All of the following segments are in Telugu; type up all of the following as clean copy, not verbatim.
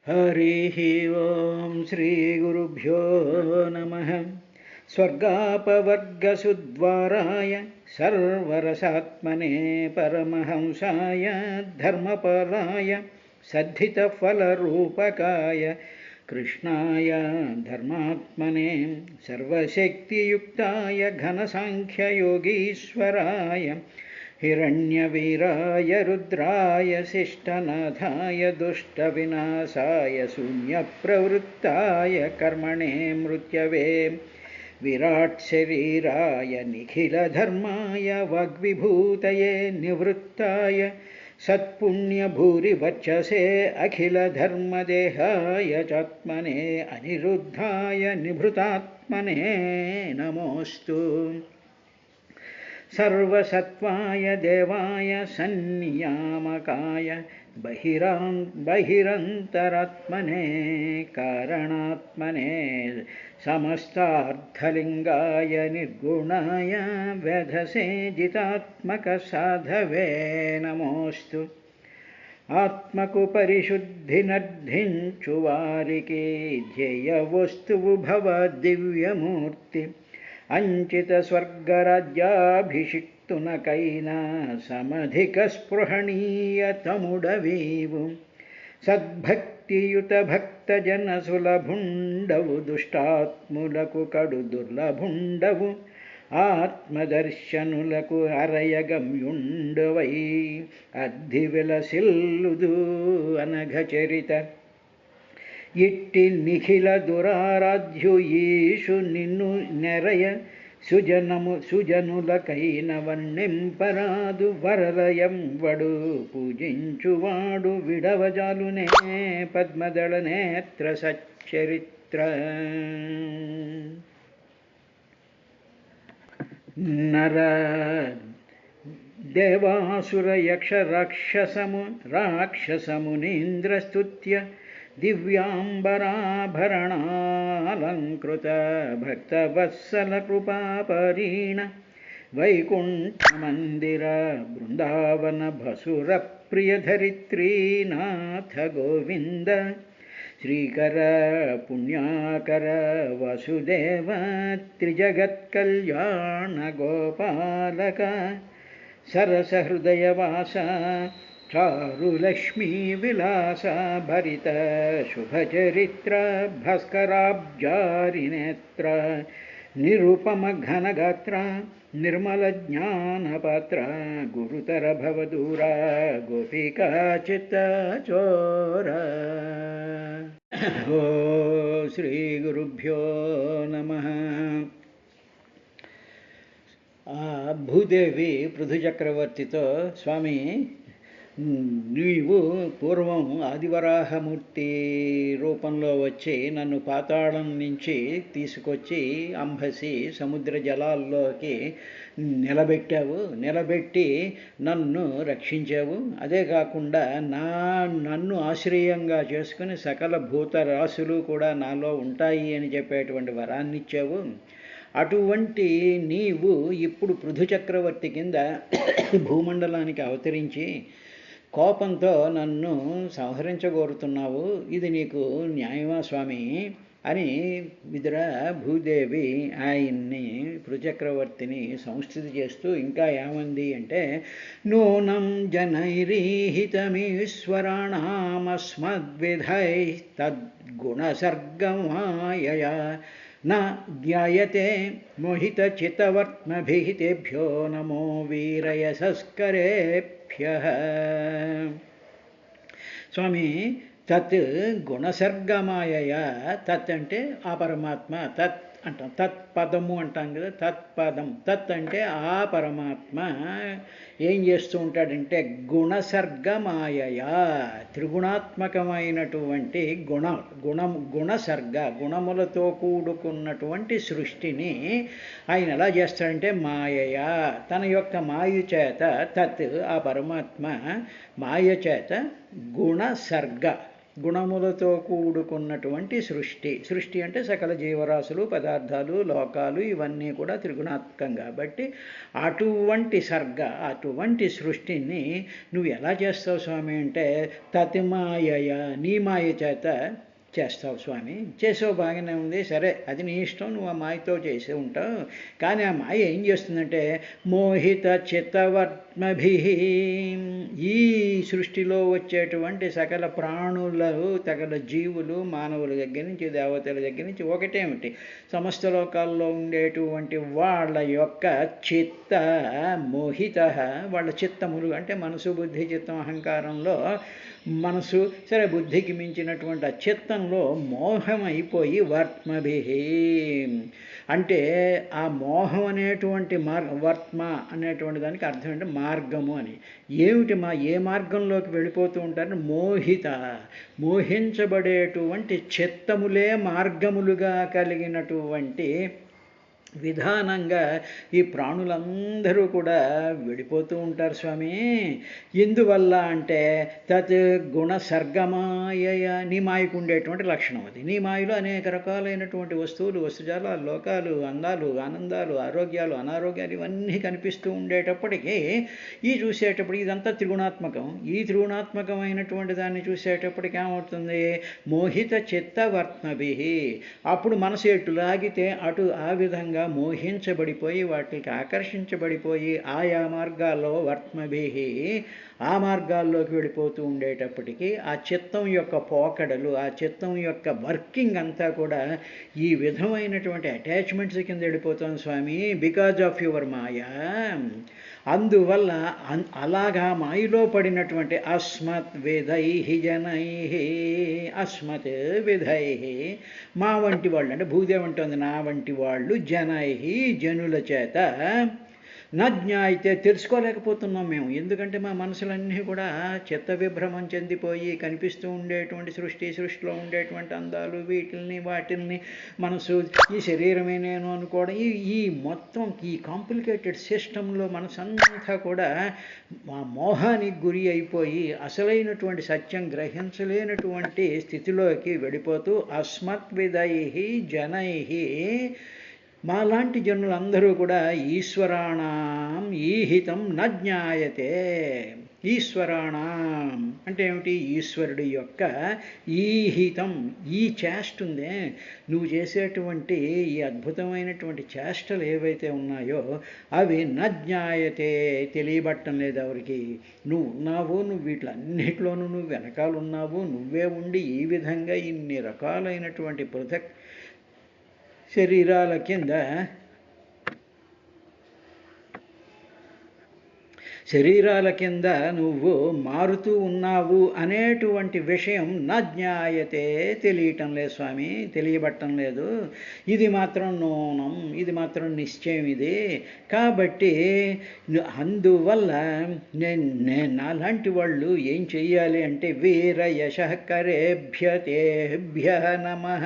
हरिः ओं श्रीगुरुभ्यो नमः। स्वर्गापवर्गसुद्वाराय सर्वरसात्मने परमहंसाय धर्मपराय सद्धितफलरूपकाय कृष्णाय धर्मात्मने सर्वशक्तियुक्ताय घनसाङ्ख्ययोगीश्वराय हिरण्यवीराय रुद्राय शिष्टनाथाय दुष्टविनाशाय शून्यप्रवृत्ताय कर्मणे मृत्यवे विराट्शरीराय निखिलधर्माय वाग्विभूतये निवृत्ताय सत्पुण्यभूरिवर्चसे अखिलधर्मदेहाय चात्मने अनिरुद्धाय निभृतात्मने नमोऽस्तु। सर्वसत्त्वाय देवाय सन्नियामकाय बहिरन्तरात्मने कारणात्मने समस्तार्थलिङ्गाय निर्गुणाय वेधसे जितात्मकसाधवे नमोऽस्तु। ఆత్మకు పరిశుద్ధినర్ధించు వారికి ధ్యేయవస్తువు భవ దివ్యమూర్తి అంచిత స్వర్గరాజ్యాభిషిక్తునకైనా సమధిక స్పృహణీయ తముడవీవు సద్భక్తియుత భక్తజన సులభుండవు దుష్టాత్ములకు కడు దుర్లభుండవు ఆత్మదర్శనులకు అరయగమ్యుండవై అద్ధి విలసిల్లుదు అనఘచరిత ఇట్టి నిఖిల దురారాధ్యు ఈశు నిన్ను నెరయ సుజనులకైన వన్నెంపరాదు వరలయంవడు పూజించువాడు విడవజాలునే పద్మదళ నేత్ర సచ్చరిత్ర నర దేవాసుర యక్ష రాక్షసమునీంద్రస్తుత్య దివ్యాంబరాభరణాలంకృత భక్తవత్సల కృపాపరీణ వైకుంఠమందిర బృందావన భసుర ప్రియధరిత్రీనాథ గోవింద శ్రీకర పుణ్యాకర వసుదేవ త్రిజగత్కళ్యాణ గోపాలక సరసహృదయవాస చారులక్ష్మీ విలాస భరిత శుభచరిత్ర భాస్కరాబ్జారినేత్ర నిరుపమ ఘనగాత్ర నిర్మల జ్ఞానపాత్ర గురుతర భవదూర గోపికా చిత్తచోర. ఓ శ్రీ గురుభ్యో నమః. భూదేవి పృథుచక్రవర్తితో, స్వామి నీవు పూర్వం ఆదివరాహమూర్తి రూపంలో వచ్చి నన్ను పాతాళం నుంచి తీసుకొచ్చి అంబసి సముద్ర జలాల్లోకి నిలబెట్టి నన్ను రక్షించావు. అదే కాకుండా నన్ను ఆశ్రయంగా చేసుకుని సకల భూతరాశులు కూడా నాలో ఉంటాయి అని చెప్పేటువంటి వరాన్ని ఇచ్చావు. అటువంటి నీవు ఇప్పుడు పృథుచక్రవర్తి కింద భూమండలానికి అవతరించి కోపంతో నన్ను సంహరించగోరుతున్నావు. ఇది నీకు న్యాయమా స్వామి అని విదుర భూదేవి ఆయన్ని పృథుచక్రవర్తిని సంస్థితి చేస్తూ ఇంకా ఏమంది అంటే, నూనం జనైరీహితమీశ్వరాణమస్మద్విధై తద్గుణసర్గమాయయా నా జ్ఞాయతే మోహితచిత్తవర్త్మభిః తేభ్యో నమో వీరయశస్కరేభ్యః. స్వామి, తత్ గుణసర్గమాయయా, తత్ అంటే ఆ పరమాత్మ, తత్ అంటాం, తత్పదము అంటాం కదా, తత్పదం. తత్ అంటే ఆ పరమాత్మ ఏం చేస్తూ ఉంటాడంటే గుణసర్గమాయయా, త్రిగుణాత్మకమైనటువంటి గుణసర్గ, గుణములతో కూడుకున్నటువంటి సృష్టిని ఆయన ఎలా చేస్తాడంటే మాయయా, తన యొక్క మాయ చేత, తత్ ఆ పరమాత్మ మాయ చేత గుణసర్గ గుణములతో కూడుకున్నటువంటి సృష్టి. సృష్టి అంటే సకల జీవరాశులు, పదార్థాలు, లోకాలు ఇవన్నీ కూడా త్రిగుణాత్మకం కాబట్టి అటువంటి సర్గ, అటువంటి సృష్టిని నువ్వు ఎలా చేస్తావు స్వామి అంటే తతిమాయ, నీ మాయ చేత చేస్తావు స్వామి. చేసావు, బాగానే ఉంది, సరే అది నీ ఇష్టం, నువ్వు ఆ మాయతో చేసే ఉంటావు. కానీ ఆ మాయ ఏం చేస్తుందంటే మోహిత చిత్తవర్త్మభి, ఈ సృష్టిలో వచ్చేటువంటి సకల ప్రాణులు, సకల జీవులు, మానవుల దగ్గర నుంచి దేవతల దగ్గర నుంచి ఒకటేమిటి సమస్త లోకాల్లో ఉండేటువంటి వాళ్ళ యొక్క చిత్త మోహిత, వాళ్ళ చిత్తములు అంటే మనసు, బుద్ధి, చిత్తం, అహంకారంలో మనసు, సరే బుద్ధికి మించినటువంటి ఆ చిత్తంలో మోహం అయిపోయి వర్త్మభి అంటే ఆ మోహం అనేటువంటి వర్త్మ అనేటువంటి దానికి అర్థం అంటే మార్గము అని. ఏమిటి ఏ మార్గంలోకి వెళ్ళిపోతూ ఉంటారని మోహిత, మోహించబడేటువంటి చిత్తములే మార్గములుగా కలిగినటువంటి విధానంగా ఈ ప్రాణులందరూ కూడా వెళ్ళిపోతూ ఉంటారు స్వామి. ఎందువల్ల అంటే తత్ గుణ సర్గమాయ, నీ మాయకు ఉండేటువంటి లక్షణం అది. నీ మాయలో అనేక రకాలైనటువంటి వస్తువులు, వస్తుజాలు, లోకాలు, అందాలు, ఆనందాలు, ఆరోగ్యాలు, అనారోగ్యాలు ఇవన్నీ కనిపిస్తూ ఉండేటప్పటికీ ఈ చూసేటప్పటికి ఇదంతా త్రిగుణాత్మకం. ఈ త్రిగుణాత్మకమైనటువంటి దాన్ని చూసేటప్పటికి ఏమవుతుంది మోహిత చిత్తవర్త్మభి. అప్పుడు మనసు ఎటు లాగితే అటు ఆ విధంగా మోహించబడిపోయి వాటికి ఆకర్షించబడిపోయి ఆయా మార్గాల్లో వర్త్మభి ఆ మార్గాల్లోకి వెళ్ళిపోతూ ఉండేటప్పటికీ ఆ చిత్తం యొక్క పోకడలు, ఆ చిత్తం యొక్క వర్కింగ్ అంతా కూడా ఈ విధమైనటువంటి అటాచ్మెంట్స్ కింద వెళ్ళిపోతాం స్వామి, బికాజ్ ఆఫ్ యువర్ మాయా. అందువల్ల అలాగా మాయలో పడినటువంటి అస్మత్ విధై జనై, అస్మత్ విధై మా వంటి వాళ్ళు అంటే భూదేవి అంటుంది నా వంటి వాళ్ళు, జనై జనుల చేత నజ్ఞాయితే తెలుసుకోలేకపోతున్నాం మేము. ఎందుకంటే మా మనసులన్నీ కూడా చిత్త విభ్రమం చెందిపోయి కనిపిస్తూ ఉండేటువంటి సృష్టిలో ఉండేటువంటి అందాలు వాటిల్ని మనసు ఈ శరీరమే నేను అనుకోవడం, ఈ మొత్తం ఈ కాంప్లికేటెడ్ సిస్టంలో మనసంతా కూడా మా మోహానికి గురి అయిపోయి అసలైనటువంటి సత్యం గ్రహించలేనటువంటి స్థితిలోకి వెళ్ళిపోతూ అస్మత్ విధై జనై మాలాంటి జనులందరూ కూడా ఈశ్వరాణం ఈహితం న జ్ఞాయతే. ఈశ్వరాణం అంటే ఏమిటి ఈశ్వరుడి యొక్క ఈహితం, ఈ చేష్ట ఉందే నువ్వు చేసేటువంటి ఈ అద్భుతమైనటువంటి చేష్టలు ఏవైతే ఉన్నాయో అవి న జ్ఞాయతే తెలియబట్టం లేదు ఎవరికి. నువ్వు ఉన్నావు, నువ్వు వీటిలన్నిటిలోనూ నువ్వు వెనకాలన్నావు, నువ్వే ఉండి ఈ విధంగా ఇన్ని రకాలైనటువంటి పృథక్ శరీరాల కింద నువ్వు మారుతూ ఉన్నావు అనేటువంటి విషయం నా జ్ఞాయతే తెలియటం లేదు స్వామి, తెలియబట్టం లేదు. ఇది మాత్రం నూనం, ఇది మాత్రం నిశ్చయం ఇది. కాబట్టి అందువల్ల నాలాంటి వాళ్ళు ఏం చెయ్యాలి అంటే వీరయశకరేభ్య తేభ్య నమః.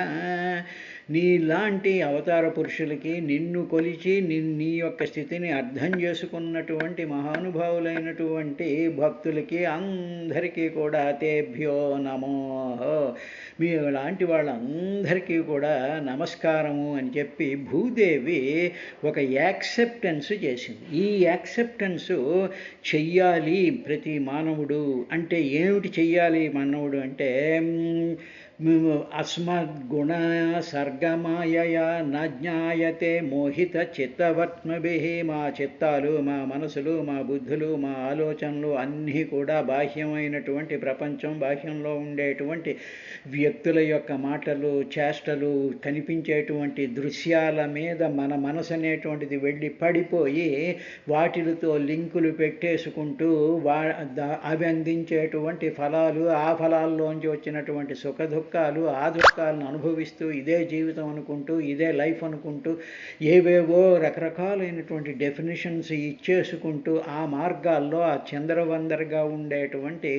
నీలాంటి అవతార పురుషులకి, నిన్ను కొలిచి నీ యొక్క స్థితిని అర్థం చేసుకున్నటువంటి మహానుభావులైనటువంటి భక్తులకి అందరికీ కూడా తేభ్యో నమో, మీ లాంటి వాళ్ళందరికీ కూడా నమస్కారము అని చెప్పి భూదేవి ఒక యాక్సెప్టెన్స్ చేసింది. ఈ యాక్సెప్టెన్స్ చెయ్యాలి ప్రతి మానవుడు. అంటే ఏమిటి చెయ్యాలి మానవుడు అంటే అస్మద్గుణ సర్గమాయయా న జ్ఞాయతే మోహిత చిత్తవర్త్మభి. మా చిత్తాలు, మా మనసులు, మా బుద్ధులు, మా ఆలోచనలు అన్నీ కూడా బాహ్యమైనటువంటి ప్రపంచం, బాహ్యంలో ఉండేటువంటి వ్యక్తుల యొక్క మాటలు, చేష్టలు, కనిపించేటువంటి దృశ్యాల మీద మన మనసు అనేటువంటిది వెళ్ళి పడిపోయి వాటితో లింకులు పెట్టేసుకుంటూ అవి అందించేటువంటి ఫలాలు, ఆ ఫలాల్లోంచి వచ్చినటువంటి సుఖ దుఃఖాలు, ఆ దుఃఖాలను అనుభవిస్తూ ఇదే జీవితం అనుకుంటూ, ఇదే లైఫ్ అనుకుంటూ, ఏవేవో రకరకాలైనటువంటి డెఫినేషన్స్ ఇచ్చేసుకుంటూ ఆ మార్గాల్లో ఆ చంద్రవందరగా ఉండేటువంటి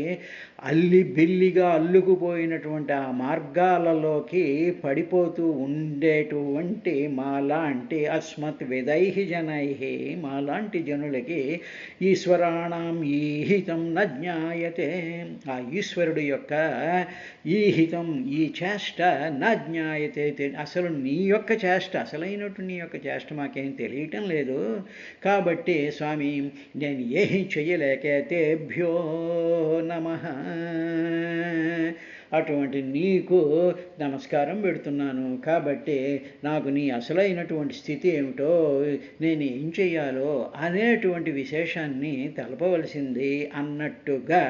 బిల్లిగా అల్లుకుపోయినటువంటి ఆ మార్గాలలోకి పడిపోతూ ఉండేటువంటి మాలాంటి అస్మత్ విదై జనై, మాలాంటి జనులకి ఈశ్వరాణం ఈహితం న జ్ఞాయతే, ఆ ఈశ్వరుడు యొక్క ఈహితం ఈ చేష్ట న జ్ఞాయతే, అసలు నీ యొక్క చేష్ట, అసలైనట్టు నీ యొక్క చేష్ట మాకేం తెలియటం లేదు. కాబట్టి స్వామి నేను ఏమీ చెయ్యలేక తేభ్యో నమః, అటువంటి నీకు నమస్కారం పెడుతున్నాను. కాబట్టి నాకు నీ అసలైనటువంటి స్థితి ఏమిటో, నేను ఏం చెయ్యాలో అనేటువంటి విశేషాన్ని తెలపవలసింది అన్నట్టుగా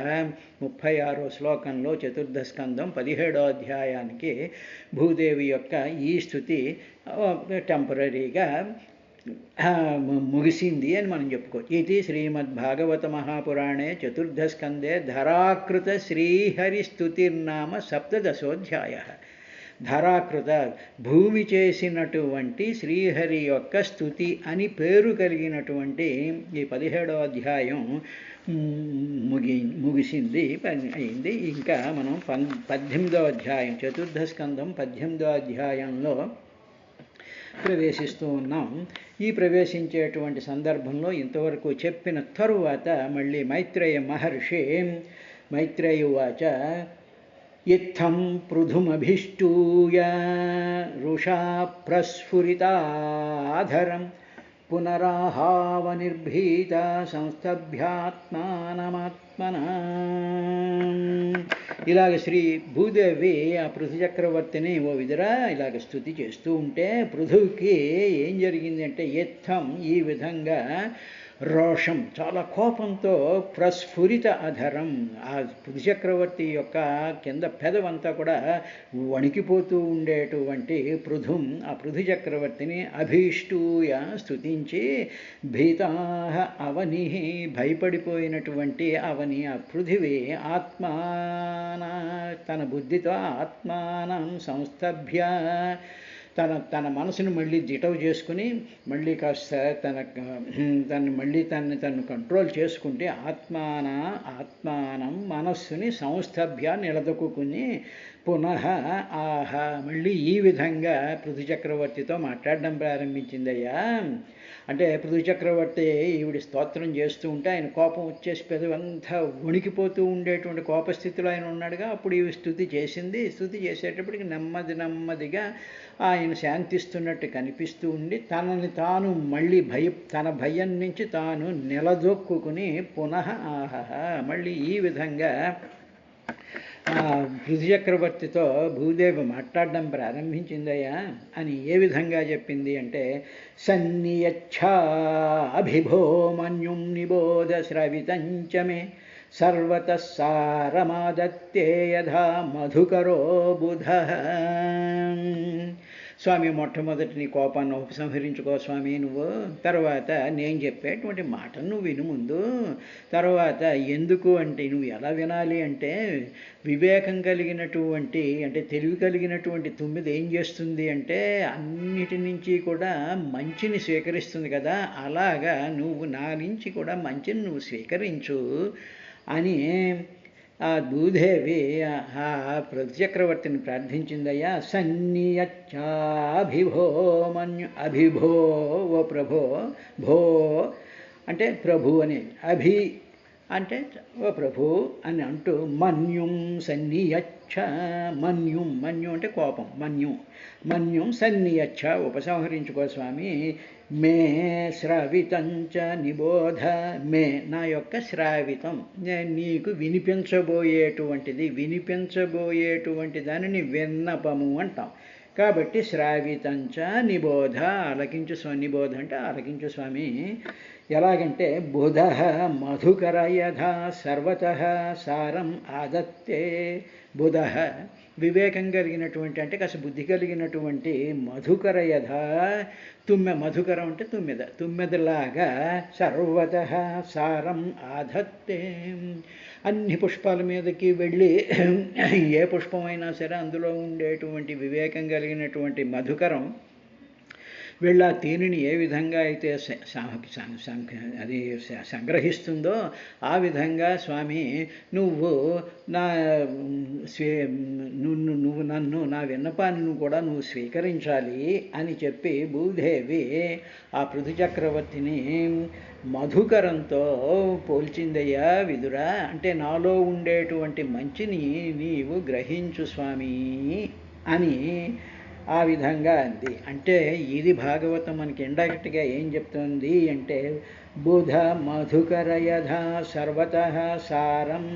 36వ శ్లోకంలో చతుర్థ స్కందం 17వ అధ్యాయానికి భూదేవి యొక్క ఈ స్థుతి టెంపరీగా ముగిసింది అని మనం చెప్పుకోవచ్చు. ఇది శ్రీమద్భాగవత మహాపురాణే చతుర్థ స్కందే ధరాకృత శ్రీహరిస్తుతిర్నామ సప్తదశోధ్యాయ. ధరాకృత భూమి చేసినటువంటి శ్రీహరి యొక్క స్తుతి అని పేరు కలిగినటువంటి ఈ 17వ అధ్యాయం ముగిసింది, అయింది. ఇంకా మనం 18వ అధ్యాయం చతుర్థ స్కందం 18వ అధ్యాయంలో ప్రవేశిస్తూ ఉన్నాం. ఈ ప్రవేశించేటువంటి సందర్భంలో ఇంతవరకు చెప్పిన తరువాత మళ్ళీ మైత్రేయ మహర్షి మైత్రేయువాచ ఇత్థం పృథుమభిష్టూయ రుషా ప్రస్ఫురితాధరం పునరాహావనిర్భీత సంస్థభ్యాత్మానమాత్మనా. ఇలాగ శ్రీ భూదేవి ఆ పృథు చక్రవర్తిని ఓ విధురా ఇలాగ స్తుతి చేస్తూ ఉంటే పృథువుకి ఏం జరిగిందంటే ఇత్థం ఈ విధంగా రోషం చాలా కోపంతో ప్రస్ఫురిత అధరం, ఆ పృథు చక్రవర్తి యొక్క కింద పెదవంతా కూడా వణికిపోతూ ఉండేటువంటి ఆ పృథు చక్రవర్తిని అభీష్టూయ స్తుతించి భీతాహ అవని భయపడిపోయినటువంటి అవని ఆ పృథివీ ఆత్మాన తన బుద్ధితో ఆత్మానం సంస్థభ్య తన మనసును మళ్ళీ జిటవు చేసుకుని మళ్ళీ కాస్త తను కంట్రోల్ చేసుకుంటే ఆత్మానం మనస్సుని సంస్థభ్య నిలదొక్కుని పునః ఆహా మళ్ళీ ఈ విధంగా పృథు చక్రవర్తితో మాట్లాడడం ప్రారంభించిందయ్యా. అంటే పృథు చక్రవర్తి ఈవిడి స్తోత్రం చేస్తూ ఉంటే ఆయన కోపం వచ్చేసి పెదవంతా వణికిపోతూ ఉండేటువంటి కోపస్థితిలో ఆయన ఉన్నాడుగా. అప్పుడు ఈ స్తుతి చేసింది. స్తుతి చేసేటప్పటికి నెమ్మదిగా ఆయన శాంతిస్తున్నట్టు కనిపిస్తూ ఉండి తనని తాను మళ్ళీ తన భయం నుంచి తాను నిలదొక్కుని పునః ఆహా మళ్ళీ ఈ విధంగా పృథు చక్రవర్తితో భూదేవి మాట్లాడడం ప్రారంభించిందయ్యా అని ఏ విధంగా చెప్పింది అంటే సన్నియచ్ఛా అభిభో మన్యుం నిబోధ శ్రవితంచమే సర్వతః సారమాదత్తే యథా మధుకరో బుధ. స్వామి మొట్టమొదటి నీ కోపాన్ని ఉపసంహరించుకో స్వామి నువ్వు, తర్వాత నేను చెప్పేటువంటి మాటను నువ్వు విను ముందు. తర్వాత ఎందుకు అంటే నువ్వు ఎలా వినాలి అంటే వివేకం కలిగినటువంటి అంటే తెలివి కలిగినటువంటి తుమ్మిది ఏం చేస్తుంది అంటే అన్నిటి నుంచి కూడా మంచిని స్వీకరిస్తుంది కదా, అలాగా నువ్వు నా నుంచి కూడా మంచిని నువ్వు స్వీకరించు అని ఆ భూదేవి ఆ పృథు చక్రవర్తిని ప్రార్థించిందయ్యా. సన్నియచ్చాభిభో మన్యు అభిభో ఓ ప్రభో, భో అంటే ప్రభు అని, అభి అంటే ఓ ప్రభు అని అంటూ మన్యుం సన్నియచ్చ మన్యుం అంటే కోపం, మన్యుం సన్నియచ్చ ఉపసంహరించుకో స్వామి. మే శ్రావితంచ నిబోధ, మే నా యొక్క శ్రావితం నేను నీకు వినిపించబోయేటువంటి దానిని విన్నపము అంటాం. కాబట్టి శ్రావితంచ నిబోధ ఆలకించు స్వామి, నిబోధ అంటే ఆలకించు స్వామి. ఎలాగంటే బుధ మధుకర యథా సర్వతః సారం ఆదత్తే, బుధ వివేకం కలిగినటువంటి అంటే కాస్త బుద్ధి కలిగినటువంటి మధుకర యథ మధుకరం అంటే తుమ్మెదలాగా సర్వత సారం ఆధత్తే. అన్ని పుష్పాల మీదకి వెళ్ళి ఏ పుష్పమైనా సరే అందులో ఉండేటువంటి వివేకం కలిగినటువంటి మధుకరం వీళ్ళ తేనెని ఏ విధంగా అయితే అది సంగ్రహిస్తుందో ఆ విధంగా స్వామి నువ్వు నన్ను నా విన్నపాన్ని కూడా నువ్వు స్వీకరించాలి అని చెప్పి భూదేవి ఆ పృథు చక్రవర్తిని మధుకరంతో పోల్చిందయ్యా విదురా. అంటే నాలో ఉండేటువంటి మంచిని నీవు గ్రహించు స్వామి అని ఆ విధంగా అంది. అంటే ఇది భాగవతం మనకి ఇండైరెక్ట్గా ఏం చెప్తుంది అంటే బుధ మధుకర యథా సర్వతః సారం.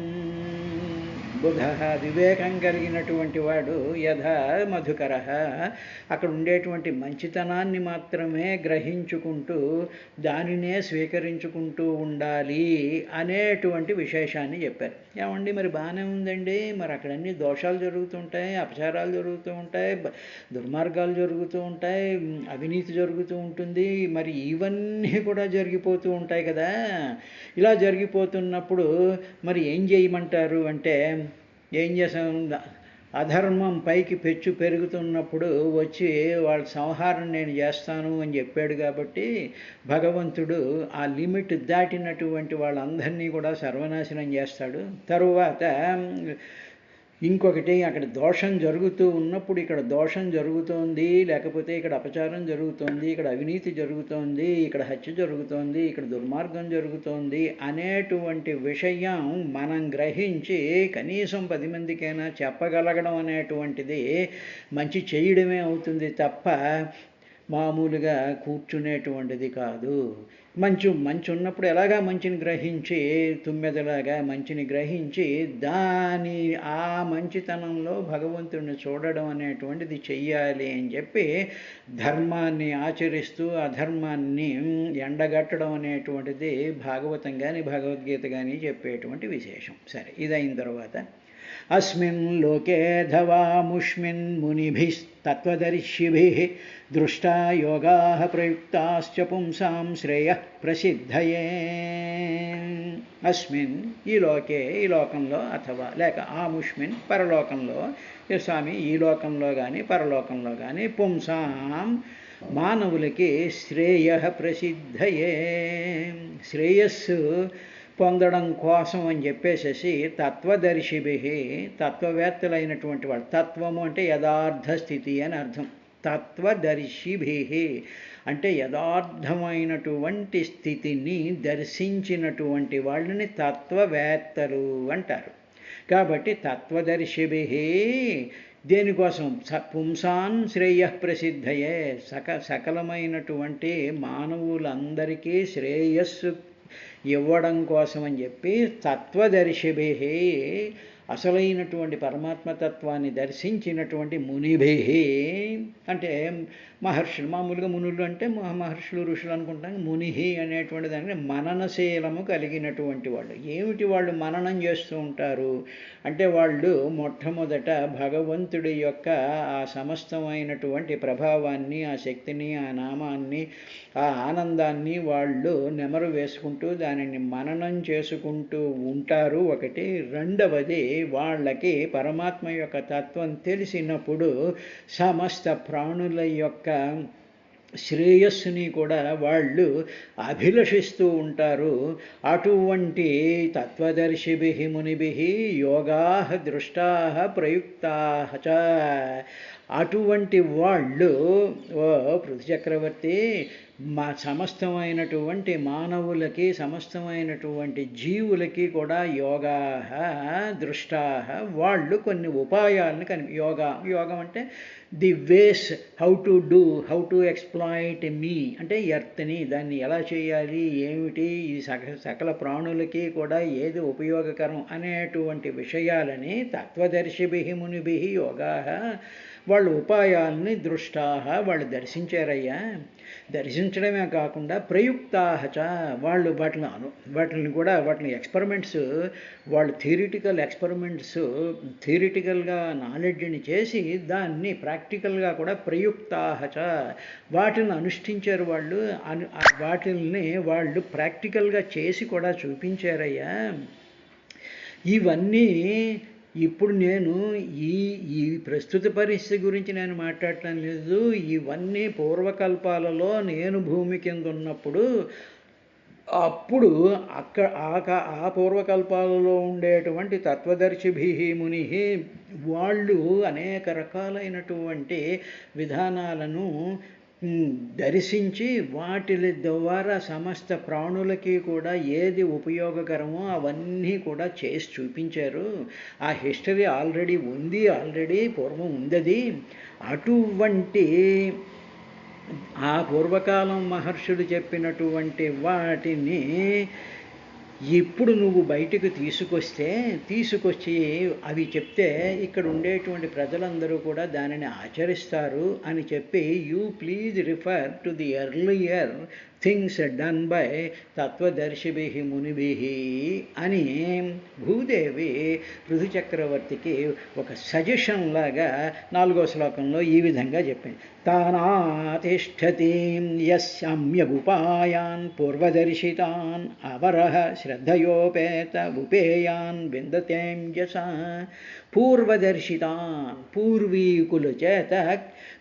బుధ వివేకం కలిగినటువంటి వాడు, యథా మధుకర అక్కడ ఉండేటువంటి మంచితనాన్ని మాత్రమే గ్రహించుకుంటూ దానినే స్వీకరించుకుంటూ ఉండాలి అనేటువంటి విశేషాన్ని చెప్పారు. ఏమండి మరి బాగానే ఉందండి, మరి అక్కడ అన్ని దోషాలు జరుగుతుంటాయి, అపచారాలు జరుగుతూ ఉంటాయి, దుర్మార్గాలు జరుగుతూ ఉంటాయి, అవినీతి జరుగుతూ ఉంటుంది, మరి ఇవన్నీ కూడా జరిగిపోతూ ఉంటాయి కదా. ఇలా జరిగిపోతున్నప్పుడు మరి ఏం చేయమంటారు అంటే ఏం చేసాం, అధర్మం పైకి పెచ్చు పెరుగుతున్నప్పుడు వచ్చి వాళ్ళ సంహారం నేను చేస్తాను అని చెప్పాడు. కాబట్టి భగవంతుడు ఆ లిమిట్ దాటినటువంటి వాళ్ళందరినీ కూడా సర్వనాశనం చేస్తాడు. తరువాత ఇంకొకటి, అక్కడ దోషం జరుగుతూ ఉన్నప్పుడు ఇక్కడ దోషం జరుగుతోంది, లేకపోతే ఇక్కడ అపచారం జరుగుతోంది, ఇక్కడ అవినీతి జరుగుతోంది, ఇక్కడ హత్య జరుగుతోంది, ఇక్కడ దుర్మార్గం జరుగుతోంది అనేటువంటి విషయం మనం గ్రహించి కనీసం 10 మందికైనా చెప్పగలగడం అనేటువంటిది మంచి చేయడమే అవుతుంది తప్ప మామూలుగా కూర్చునేటువంటిది కాదు. మంచి ఉన్నప్పుడు ఎలాగా మంచిని గ్రహించి తుమ్మెదలాగా మంచిని గ్రహించి దాని ఆ మంచితనంలో భగవంతుడిని చూడడం అనేటువంటిది చెయ్యాలి అని చెప్పి ధర్మాన్ని ఆచరిస్తూ అధర్మాన్ని ఎండగట్టడం అనేటువంటిది భాగవతం కానీ భగవద్గీత కానీ చెప్పేటువంటి విశేషం. సరే, ఇదైన తర్వాత అస్మిన్ లోకే ధవాముష్మిన్ మునిభిస్తత్వదర్శిభిః దృష్టా యోగాః ప్రయుక్తాశ్చ పుంసాం శ్రేయః ప్రసిద్ధయే. అస్మిన్ ఈ లోకే, ఈ లోకంలో, అథవా లేక ఆముష్మిన్ పరలోకంలో, స్వామి ఈ లోకంలో కానీ పరలోకంలో కానీ పుంసాం మానవులకి శ్రేయః ప్రసిద్ధయే, శ్రేయస్సు పొందడం కోసం అని చెప్పేసేసి తత్వదర్శిభిః తత్వవేత్తలైనటువంటి వాళ్ళు, తత్వము అంటే యథార్థ స్థితి అని అర్థం, తత్వదర్శిభిః అంటే యథార్థమైనటువంటి స్థితిని దర్శించినటువంటి వాళ్ళని తత్వవేత్తలు అంటారు. కాబట్టి తత్వదర్శిభిః దేనికోసం, పుంసాన్ శ్రేయః ప్రసిద్ధయే సకలమైనటువంటి మానవులందరికీ శ్రేయస్సు ఇవ్వడం కోసం అని చెప్పి తత్వదర్శిభిః అసలైనటువంటి పరమాత్మతత్వాన్ని దర్శించినటువంటి మునిభిః అంటే మహర్షులు, మామూలుగా మునులు అంటే మహర్షులు ఋషులు అనుకుంటాం. మునిహి అనేటువంటి దానికి మననశీలము కలిగినటువంటి వాళ్ళు. ఏమిటి వాళ్ళు మననం చేస్తూ ఉంటారు అంటే వాళ్ళు మొట్టమొదట భగవంతుడి యొక్క ఆ సమస్తమైనటువంటి ప్రభావాన్ని, ఆ శక్తిని, ఆ నామాన్ని, ఆ ఆనందాన్ని వాళ్ళు నెమరు వేసుకుంటూ దానిని మననం చేసుకుంటూ ఉంటారు ఒకటి. రెండవది, వాళ్ళకి పరమాత్మ యొక్క తత్వం తెలిసినప్పుడు సమస్త ప్రాణుల యొక్క శ్రేయస్సుని కూడా వాళ్ళు అభిలషిస్తూ ఉంటారు. అటువంటి తత్వదర్శిభిః మునిభిః యోగాః దృష్టాః ప్రయుక్తాః చ అటువంటి వాళ్ళు ఓ పృథు చక్రవర్తి సమస్తమైనటువంటి మానవులకి, సమస్తమైనటువంటి జీవులకి కూడా యోగాః దృష్టాః వాళ్ళు కొన్ని ఉపాయాలను యోగం అంటే the ways how to exploit me అంటే ఎర్త్ని, దాన్ని ఎలా చేయాలి, ఏమిటి, ఈ సకల ప్రాణులకి కూడా ఏది ఉపయోగకరం అనేటువంటి విషయాలని తత్వదర్శిభిః మునిభిః యోగాః వాళ్ళు ఉపాయాల్ని దృష్టాహ వాళ్ళు దర్శించారయ్యా. దర్శించడమే కాకుండా ప్రయుక్తాహచ వాళ్ళు వాటిని ఎక్స్పెరిమెంట్స్, వాళ్ళు థియరిటికల్గా నాలెడ్జ్ని చేసి దాన్ని ప్రాక్టికల్గా కూడా ప్రయుక్తాహచ వాటిని అనుష్ఠించారు. వాటిల్ని వాళ్ళు ప్రాక్టికల్గా చేసి కూడా చూపించారయ్యా. ఇవన్నీ ఇప్పుడు నేను ఈ ప్రస్తుత పరిస్థితి గురించి నేను మాట్లాడటం లేదు. ఇవన్నీ పూర్వకల్పాలలో నేను భూమి కింద ఉన్నప్పుడు అప్పుడు ఆ పూర్వకల్పాలలో ఉండేటువంటి తత్వదర్శిభి ముని వాళ్ళు అనేక రకాలైనటువంటి విధానాలను దర్శించి వాటి ద్వారా సమస్త ప్రాణులకి కూడా ఏది ఉపయోగకరమో అవన్నీ కూడా చేసి చూపించారు. ఆ హిస్టరీ ఆల్రెడీ పూర్వం ఉందది. అటువంటి ఆ పూర్వకాలం మహర్షులు చెప్పినటువంటి వాటిని ఇప్పుడు నువ్వు బయటకు తీసుకొచ్చి అవి చెప్తే ఇక్కడ ఉండేటువంటి ప్రజలందరూ కూడా దానిని ఆచరిస్తారు అని చెప్పి you please refer to the earlier things done by తత్వదర్శిభి మునిభి అని భూదేవి పృథు చక్రవర్తికి ఒక సజెషన్ లాగా 4వ శ్లోకంలో ఈ విధంగా చెప్పింది. తానాతిష్ఠతీం యస్యమ్యగుపాయాన్ పూర్వదర్శితాన్ అవరః శ్రద్ధయోపేత ఉపేయాన్ విందతేం యసా. పూర్వదర్శితాన్ పూర్వీకుల చేత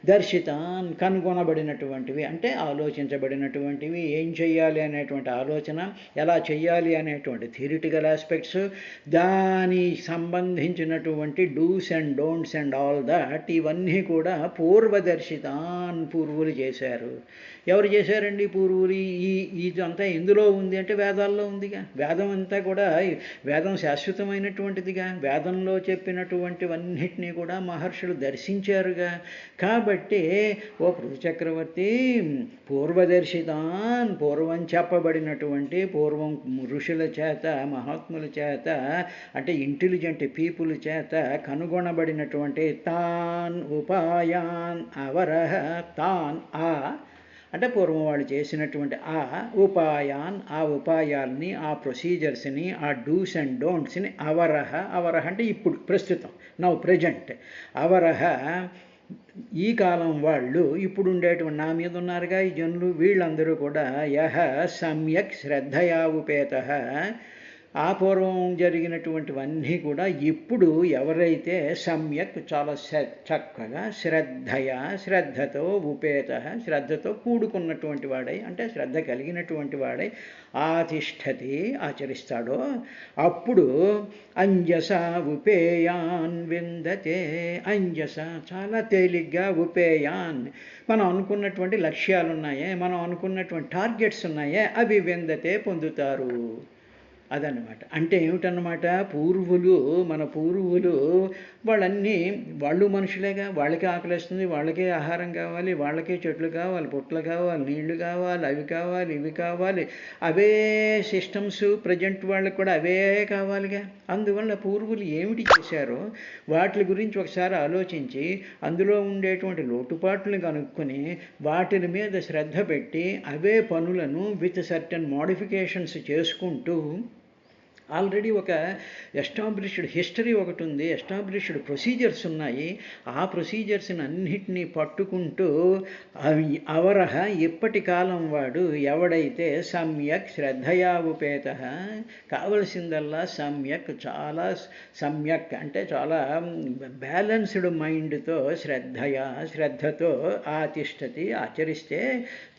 దర్శితాన్ కనుగొనబడినటువంటివి అంటే ఆలోచించబడినటువంటివి, ఏం చెయ్యాలి అనేటువంటి ఆలోచన, ఎలా చెయ్యాలి అనేటువంటి థియరిటికల్ ఆస్పెక్ట్స్, దాని సంబంధించినటువంటి dos and don'ts and all that ఇవన్నీ కూడా పూర్వదర్శితాన్ పూర్వులు చేశారు. ఎవరు చేశారండి పూర్వులు? ఇదంతా ఎందులో ఉంది అంటే వేదాల్లో ఉందిగా. వేదం అంతా కూడా వేదం శాశ్వతమైనటువంటిదిగా. వేదంలో చెప్పినటువంటివన్నిటినీ కూడా మహర్షులు దర్శించారుగా. కాబట్టి ఓ పృథు చక్రవర్తి పూర్వదర్శితాన్ పూర్వం చెప్పబడినటువంటి పూర్వం ఋషుల చేత మహాత్ముల చేత అంటే ఇంటెలిజెంట్ పీపుల్ చేత కనుగొనబడినటువంటి తాన్ ఉపాయాన్ అవరహ తాన్ అంటే పూర్వం వాళ్ళు చేసినటువంటి ఆ ఉపాయాల్ని ఆ ప్రొసీజర్స్ని ఆ డూస్ అండ్ డోంట్స్ని అవరహ అంటే ఇప్పుడు ప్రస్తుతం ప్రెజెంట్ అవరహ ఈ కాలం వాళ్ళు ఇప్పుడు ఉండేటువంటి నా మీద ఉన్నారుగా ఈ జనులు వీళ్ళందరూ కూడా యహ సమ్యక్ శ్రద్ధయా ఉపేతః ఆ పూర్వం జరిగినటువంటివన్నీ కూడా ఇప్పుడు ఎవరైతే సమ్యక్ చాలా చక్కగా శ్రద్ధతో ఉపేతః శ్రద్ధతో కూడుకున్నటువంటి వాడై అంటే శ్రద్ధ కలిగినటువంటి వాడై ఆతిష్ఠతి ఆచరిస్తాడో అప్పుడు అంజస ఉపేయాన్ విందతే. అంజస చాలా తేలిగ్గా ఉపేయాన్ మనం అనుకున్నటువంటి లక్ష్యాలు ఉన్నాయే, మనం అనుకున్నటువంటి టార్గెట్స్ ఉన్నాయే అవి విందతే పొందుతారు. అదన్నమాట. అంటే ఏమిటన్నమాట, మన పూర్వులు వాళ్ళు మనుషులేగా. వాళ్ళకే ఆకలిస్తుంది, వాళ్ళకే ఆహారం కావాలి, వాళ్ళకే చెట్లు కావాలి, పుట్లు కావాలి, నీళ్లు కావాలి, అవి కావాలి, ఇవి కావాలి, అవే సిస్టమ్స్ ప్రజెంట్ వాళ్ళకి కూడా అవే కావాలిగా. అందువల్ల పూర్వులు ఏమిటి చేశారో వాటి గురించి ఒకసారి ఆలోచించి అందులో ఉండేటువంటి లోటుపాట్లను కనుక్కొని వాటి మీద శ్రద్ధ పెట్టి అవే పనులను విత్ సర్టన్ మోడిఫికేషన్స్ చేసుకుంటూ ఆల్రెడీ ఒక ఎస్టాబ్లిష్డ్ హిస్టరీ ఒకటి ఉంది, ఎస్టాబ్లిష్డ్ ప్రొసీజర్స్ ఉన్నాయి. ఆ ప్రొసీజర్స్ని అన్నిటినీ పట్టుకుంటూ అవరహ ఇప్పటి కాలం వాడు ఎవడైతే సమ్యక్ శ్రద్ధయా ఉపేతః కావలసిందల్లా చాలా సమ్యక్ అంటే చాలా బ్యాలెన్స్డ్ మైండ్తో శ్రద్ధతో ఆతిష్ఠతి ఆచరిస్తే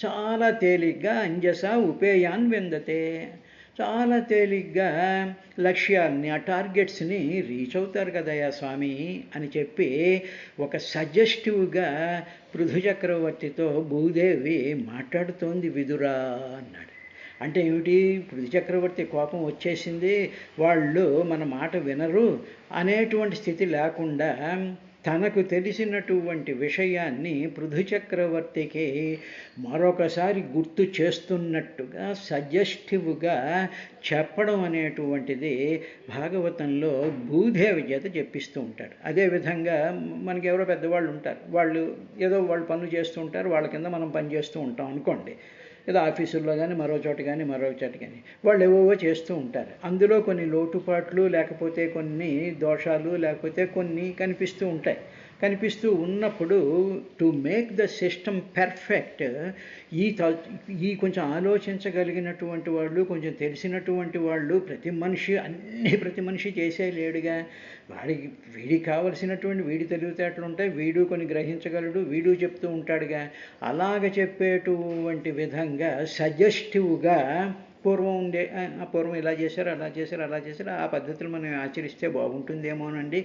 చాలా తేలిగ్గా అంజస ఉపేయాన్ విందతే చాలా తేలిగ్గా లక్ష్యాల్ని ఆ టార్గెట్స్ని రీచ్ అవుతారు కదయ్యా స్వామి అని చెప్పి ఒక సజెస్టివ్గా పృథు చక్రవర్తితో భూదేవి మాట్లాడుతోంది విదురా అన్నాడు. అంటే ఏమిటి, పృథు చక్రవర్తి కోపం వచ్చేసింది, వాళ్ళు మన మాట వినరు అనేటువంటి స్థితి లేకుండా తనకు తెలిసినటువంటి విషయాన్ని పృథు చక్రవర్తికి మరొకసారి గుర్తు చేస్తున్నట్టుగా సజెస్టివ్గా చెప్పడం అనేటువంటిది భాగవతంలో భూదేవి చేత చెప్పిస్తూ ఉంటాడు. అదేవిధంగా మనకి ఎవరో పెద్దవాళ్ళు ఉంటారు, వాళ్ళు పనులు చేస్తూ ఉంటారు, వాళ్ళ కింద మనం పని చేస్తూ ఉంటాం అనుకోండి. ఏదో ఆఫీసుల్లో కానీ మరో చోట కానీ వాళ్ళు ఏవోవో చేస్తూ ఉంటారు. అందులో కొన్ని లోటుపాట్లు లేకపోతే కొన్ని దోషాలు లేకపోతే కొన్ని కనిపిస్తూ ఉన్నప్పుడు to make the system perfect ఈ కొంచెం ఆలోచించగలిగినటువంటి వాళ్ళు, కొంచెం తెలిసినటువంటి వాళ్ళు, ప్రతి మనిషి చేసేలేడుగా. వీడికి కావలసినటువంటి వీడి తెలివితేటలు ఉంటాయి, వీడు కొన్ని గ్రహించగలడు, వీడు చెప్తూ ఉంటాడుగా. అలాగ చెప్పేటువంటి విధంగా సజెస్టివ్గా పూర్వం ఇలా చేశారు, అలా చేశారు, ఆ పద్ధతులు మనం ఆచరిస్తే బాగుంటుందేమోనండి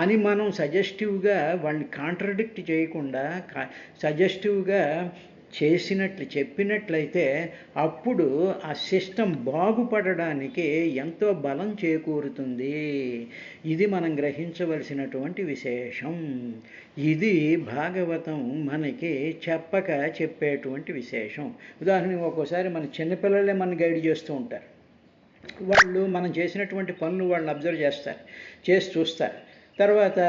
అని మనం సజెస్టివ్గా వాళ్ళని కాంట్రడిక్ట్ చేయకుండా సజెస్టివ్గా చెప్పినట్లయితే అప్పుడు ఆ సిస్టమ్ బాగుపడడానికి ఎంతో బలం చేకూరుతుంది. ఇది మనం గ్రహించవలసినటువంటి విశేషం. ఇది భాగవతం మనకి చెప్పేటువంటి విశేషం. ఉదాహరణకి ఒక్కోసారి మన చిన్నపిల్లలే మన గైడ్ చేస్తూ ఉంటారు. వాళ్ళు మనం చేసినటువంటి పనులు వాళ్ళని అబ్జర్వ్ చేసి చూస్తారు. తర్వాత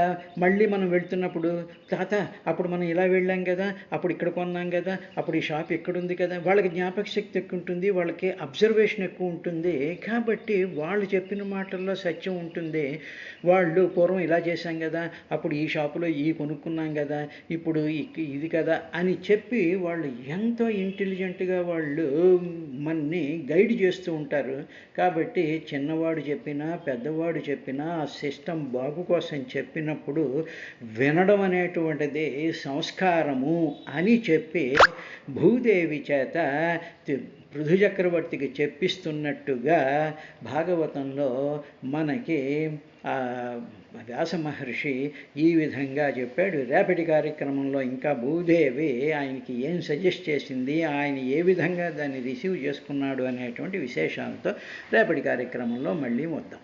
మళ్ళీ మనం వెళ్తున్నప్పుడు, తాత అప్పుడు మనం ఇలా వెళ్ళాం కదా, అప్పుడు ఇక్కడ కొన్నాం కదా, అప్పుడు ఈ షాప్ ఎక్కడుంది కదా. వాళ్ళకి జ్ఞాపక శక్తి ఎక్కువ ఉంటుంది, వాళ్ళకి అబ్జర్వేషన్ ఎక్కువ ఉంటుంది. కాబట్టి వాళ్ళు చెప్పిన మాటల్లో సత్యం ఉంటుంది. వాళ్ళు పూర్వం ఇలా చేశాం కదా, అప్పుడు ఈ షాపులో కొనుక్కున్నాం కదా, ఇప్పుడు ఇది కదా అని చెప్పి వాళ్ళు ఎంతో ఇంటెలిజెంట్గా వాళ్ళు మనని గైడ్ చేస్తూ ఉంటారు. కాబట్టి చిన్నవాడు చెప్పినా పెద్దవాడు చెప్పినా ఆ సిస్టమ్ బాగు కోసం చెప్పినప్పుడు వినడం అనేటువంటిది సంస్కారము అని చెప్పి భూదేవి చేత పృథు చక్రవర్తికి చెప్పిస్తున్నట్టుగా భాగవతంలో మనకి వ్యాస మహర్షి ఈ విధంగా చెప్పాడు. రేపటి కార్యక్రమంలో ఇంకా భూదేవి ఆయనకి ఏం సజెస్ట్ చేసింది, ఆయన ఏ విధంగా దాన్ని రిసీవ్ చేసుకున్నాడు అనేటువంటి విశేషాలతో రేపటి కార్యక్రమంలో మళ్ళీ వద్దాం.